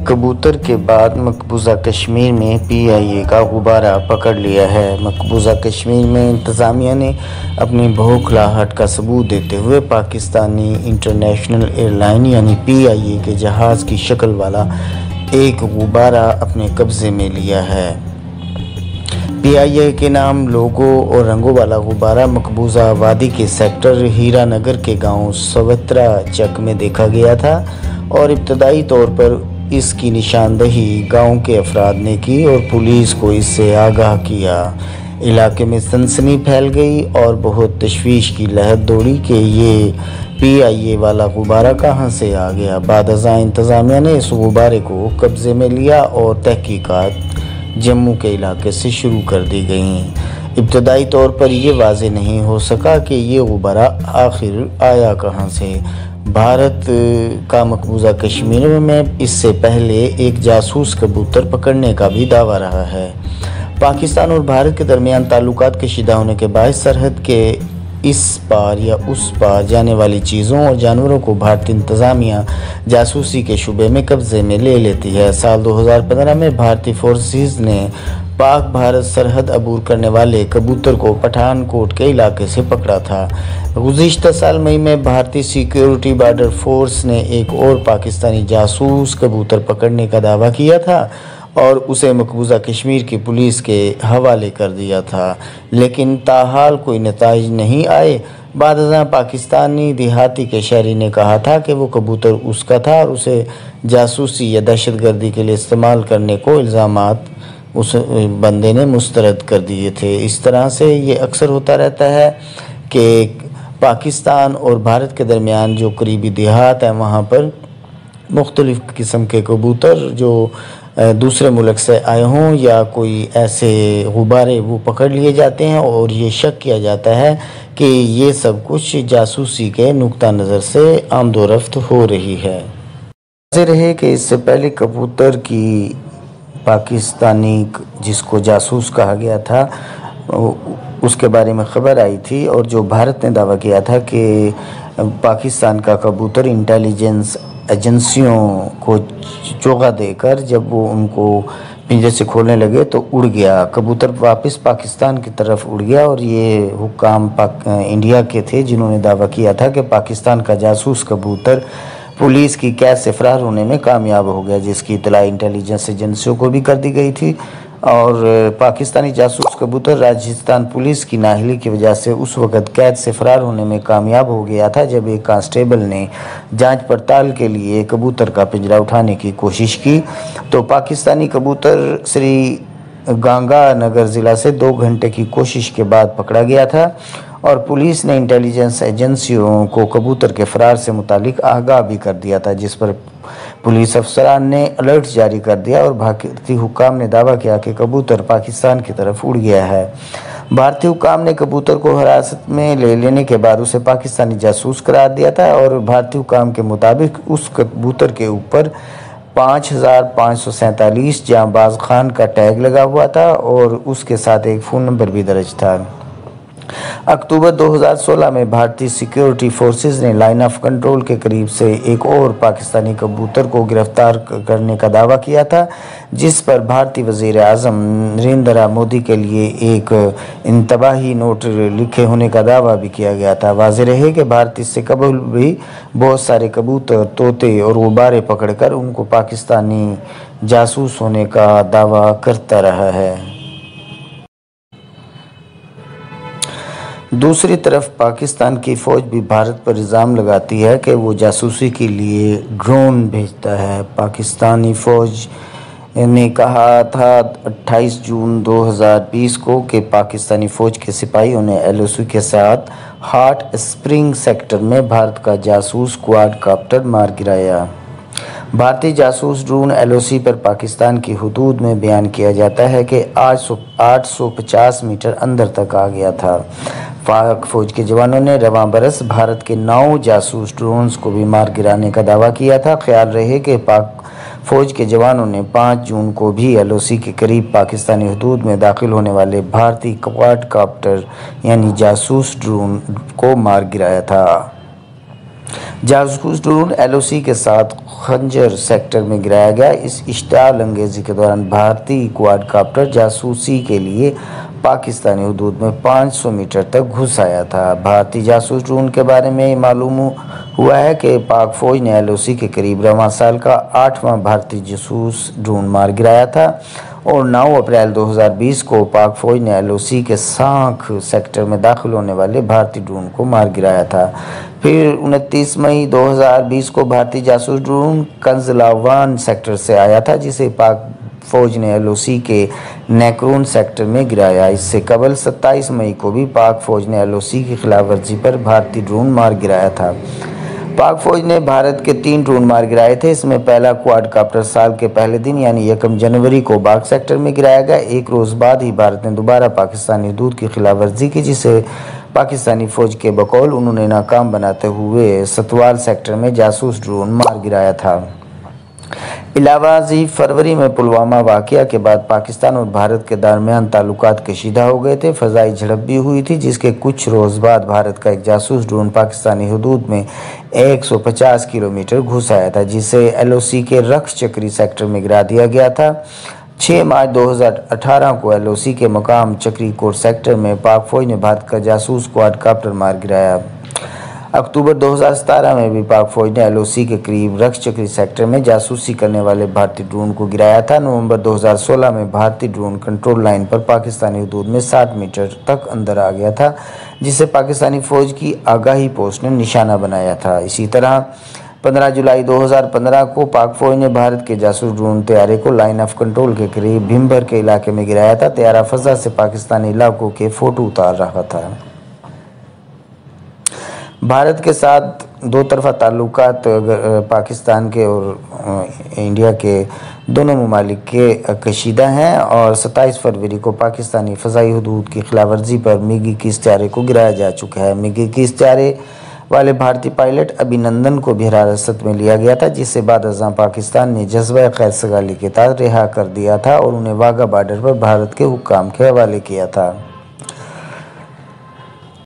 کبوتر کے بعد مقبوضہ کشمیر میں پی آئی اے کا غبارہ پکڑ لیا ہے۔ مقبوضہ کشمیر میں انتظامیہ نے اپنی بھوکھلاہٹ کا ثبوت دیتے ہوئے پاکستانی انٹرنیشنل ایئر لائن یعنی پی آئی اے کے جہاز کی شکل والا ایک غبارہ اپنے قبضے میں لیا ہے۔ پی آئی اے کے نام، لوگو اور رنگوں والا غبارہ مقبوضہ وادی کے سیکٹر ہیرا نگر کے گاؤں سوترا چک میں دیکھا گیا تھا اور ابتدائی طور پر اس کی نشاندہی گاؤں کے افراد نے کی اور پولیس کو اس سے آگاہ کیا۔ علاقے میں سنسنی پھیل گئی اور بہت تشویش کی لہر دوڑی کہ یہ پی آئی اے والا غبارہ کہاں سے آ گیا۔ بعد ازاں انتظامیہ نے اس غبارے کو قبضے میں لیا اور تحقیقات جموں کے علاقے سے شروع کر دی گئیں۔ ابتدائی طور پر یہ واضح نہیں ہو سکا کہ یہ غبارہ آخر آیا کہاں سے۔ بھارت کا مقبوضہ کشمیر میں اس سے پہلے ایک جاسوس کبوتر پکڑنے کا بھی دعویٰ رہا ہے۔ پاکستان اور بھارت کے درمیان تعلقات کشیدہ ہونے کے باعث سرحد کے اس پار یا اس پار جانے والی چیزوں اور جانوروں کو بھارتی انتظامیہ جاسوسی کے شعبے میں قبضے میں لے لیتی ہے۔ سال 2015 میں بھارتی فورسز نے پاک بھارت سرحد عبور کرنے والے کبوتر کو پٹھان کوٹ کے علاقے سے پکڑا تھا۔ گزشتہ سال مئی میں بھارتی سیکیورٹی بارڈر فورس نے ایک اور پاکستانی جاسوس کبوتر پکڑنے کا دعویٰ کیا تھا اور اسے مقبوضہ کشمیر کی پولیس کے حوالے کر دیا تھا، لیکن تاحال کوئی نتائج نہیں آئے۔ بعد ازاں پاکستانی دیہاتی کے شہری نے کہا تھا کہ وہ کبوتر اس کا تھا اور اسے جاسوسی یا دہشت گردی کے لیے استعمال کرنے کو الزامات اس بندے نے مسترد کر دیے تھے۔ اس طرح سے یہ اکثر ہوتا رہتا ہے کہ پاکستان اور بھارت کے درمیان جو قریبی دیہات ہیں وہاں پر مختلف قسم کے کبوتر جو دوسرے ملک سے آئے ہوں یا کوئی ایسے غبارے وہ پکڑ لیے جاتے ہیں اور یہ شک کیا جاتا ہے کہ یہ سب کچھ جاسوسی کے نقطہ نظر سے آمد و رفت ہو رہی ہے۔ واضح رہے کہ اس سے پہلے کبوتر کی پاکستانی جس کو جاسوس کہا گیا تھا اس کے بارے میں خبر آئی تھی اور جو بھارت نے دعویٰ کیا تھا کہ پاکستان کا کبوتر انٹیلیجنس ایجنسیوں کو چوغا دے کر جب وہ ان کو پنجرے سے کھولنے لگے تو اڑ گیا کبوتر، واپس پاکستان کی طرف اڑ گیا اور یہ حکام انڈیا کے تھے جنہوں نے دعویٰ کیا تھا کہ پاکستان کا جاسوس کبوتر پولیس کی قید سے فرار ہونے میں کامیاب ہو گیا، جس کی اطلاع انٹیلیجنس ایجنسیوں کو بھی کر دی گئی تھی اور پاکستانی جاسوس کبوتر راجستھان پولیس کی نااہلی کی وجہ سے اس وقت قید سے فرار ہونے میں کامیاب ہو گیا تھا جب ایک کانسٹیبل نے جانچ پڑتال کے لیے کبوتر کا پنجرہ اٹھانے کی کوشش کی تو پاکستانی کبوتر سری گنگا نگر ضلع سے 2 گھنٹے کی کوشش کے بعد پکڑا گیا تھا اور پولیس نے انٹیلیجنس ایجنسیوں کو کبوتر کے فرار سے متعلق آگاہ بھی کر دیا تھا، جس پر پولیس افسران نے الرٹ جاری کر دیا اور بھارتی حکام نے دعویٰ کیا کہ کبوتر پاکستان کی طرف اڑ گیا ہے۔ بھارتی حکام نے کبوتر کو حراست میں لے لینے کے بعد اسے پاکستانی جاسوس قرار دیا تھا اور بھارتی حکام کے مطابق اس کبوتر کے اوپر 5547 جاں باز خان کا ٹیگ لگا ہوا تھا اور اس کے ساتھ ایک فون نمبر بھی درج تھا۔ اکتوبر 2016 میں بھارتی سیکیورٹی فورسز نے لائن آف کنٹرول کے قریب سے ایک اور پاکستانی کبوتر کو گرفتار کرنے کا دعویٰ کیا تھا، جس پر بھارتی وزیر اعظم نریندر مودی کے لیے ایک انتباہی نوٹ لکھے ہونے کا دعویٰ بھی کیا گیا تھا۔ واضح رہے کہ بھارت اس سے قبل بھی بہت سارے کبوتر، طوطے اور غبارے پکڑ کر ان کو پاکستانی جاسوس ہونے کا دعویٰ کرتا رہا ہے۔ دوسری طرف پاکستان کی فوج بھی بھارت پر الزام لگاتی ہے کہ وہ جاسوسی کے لیے ڈرون بھیجتا ہے۔ پاکستانی فوج نے کہا تھا 28 جون 2020 کو کہ پاکستانی فوج کے سپاہیوں نے ایل او سی کے ساتھ ہاٹ اسپرنگ سیکٹر میں بھارت کا جاسوس کواد کاپٹر مار گرایا۔ بھارتی جاسوس ڈرون ایل او سی پر پاکستان کی حدود میں بیان کیا جاتا ہے کہ 850 میٹر اندر تک آ گیا تھا۔ پاک فوج کے جوانوں نے رواں برس بھارت کے 9 جاسوس ڈرونز کو بھی مار گرانے کا دعویٰ کیا تھا۔ خیال رہے کہ پاک فوج کے جوانوں نے 5 جون کو بھی ایل او سی کے قریب پاکستانی حدود میں داخل ہونے والے بھارتی کواد کاپٹر یعنی جاسوس ڈرون کو مار گرایا تھا۔ جاسوس ڈرون LOC کے ساتھ خنجر سیکٹر میں گرایا گیا۔ اس اشتعال انگیزی کے دوران بھارتی کواد کاپٹر جاسوسی کے لیے پاکستانی حدود میں 500 میٹر تک گھس آیا تھا۔ بھارتی جاسوس ڈرون کے بارے میں معلوم ہوا ہے کہ پاک فوج نے LOC کے قریب رواں سال کا 8واں بھارتی جاسوس ڈرون مار گرایا تھا اور 9 اپریل 2020 کو پاک فوج نے LOC کے سانکھ سیکٹر میں داخل ہونے والے بھارتی ڈرون کو مار گرایا تھا۔ پھر 29 مئی 2020 کو بھارتی جاسوس ڈرون کنزلاوان سیکٹر سے آیا تھا جسے پاک فوج نے LOC کے نیکرون سیکٹر میں گرایا۔ اس سے قبل 27 مئی کو بھی پاک فوج نے LOC کی خلاف ورزی پر بھارتی ڈرون مار گرایا تھا۔ پاک فوج نے بھارت کے 3 ڈرون مار گرائے تھے۔ اس میں پہلا کواد کاپٹر سال کے پہلے دن یعنی 1 جنوری کو باغ سیکٹر میں گرایا گیا۔ ایک روز بعد ہی بھارت نے دوبارہ پاکستانی حدود کی خلاف ورزی کی جسے پاکستانی فوج کے بقول انہوں نے ناکام بناتے ہوئے ستوال سیکٹر میں جاسوس ڈرون مار گرایا تھا۔ علاوہ ازیں فروری میں پلوامہ واقعہ کے بعد پاکستان اور بھارت کے درمیان تعلقات کشیدہ ہو گئے تھے۔ فضائی جھڑپ بھی ہوئی تھی جس کے کچھ روز بعد بھارت کا ایک جاسوس ڈرون پاکستانی حدود میں 150 کلومیٹر گھس آیا تھا جسے LOC کے رکس چکری سیکٹر میں گرا دیا گیا تھا۔ 6 مارچ 2018 کو LOC کے مقام چکری کوٹ سیکٹر میں پاک فوج نے بھارت کا جاسوس کواد کاپٹر مار گرایا۔ اکتوبر 2017 میں بھی پاک فوج نے LOC کے قریب رکس چکری سیکٹر میں جاسوسی کرنے والے بھارتی ڈرون کو گرایا تھا۔ نومبر 2016 میں بھارتی ڈرون کنٹرول لائن پر پاکستانی حدود میں 60 میٹر تک اندر آ گیا تھا جسے پاکستانی فوج کی آگاہی پوسٹ نے نشانہ بنایا تھا۔ اسی طرح 15 جولائی 2015 کو پاک فوج نے بھارت کے جاسوس ڈرون طیارے کو لائن آف کنٹرول کے قریب بھمبر کے علاقے میں گرایا تھا۔ طیارہ فضا سے پاکستانی علاقوں کے فوٹو اتار رہا تھا۔ بھارت کے ساتھ دو طرفہ تعلقات پاکستان کے اور انڈیا کے دونوں ممالک کے کشیدہ ہیں اور 27 فروری کو پاکستانی فضائی حدود کی خلاف ورزی پر MiG 21 طیارے کو گرایا جا چکا ہے۔ MiG 21 طیارے والے بھارتی پائلٹ ابھینندن کو بھی حراست میں لیا گیا تھا جسے بعد ازاں پاکستان نے جذبہ خیر سگالی کے تحت رہا کر دیا تھا اور انہیں واگا بارڈر پر بھارت کے حکام کے حوالے کیا تھا۔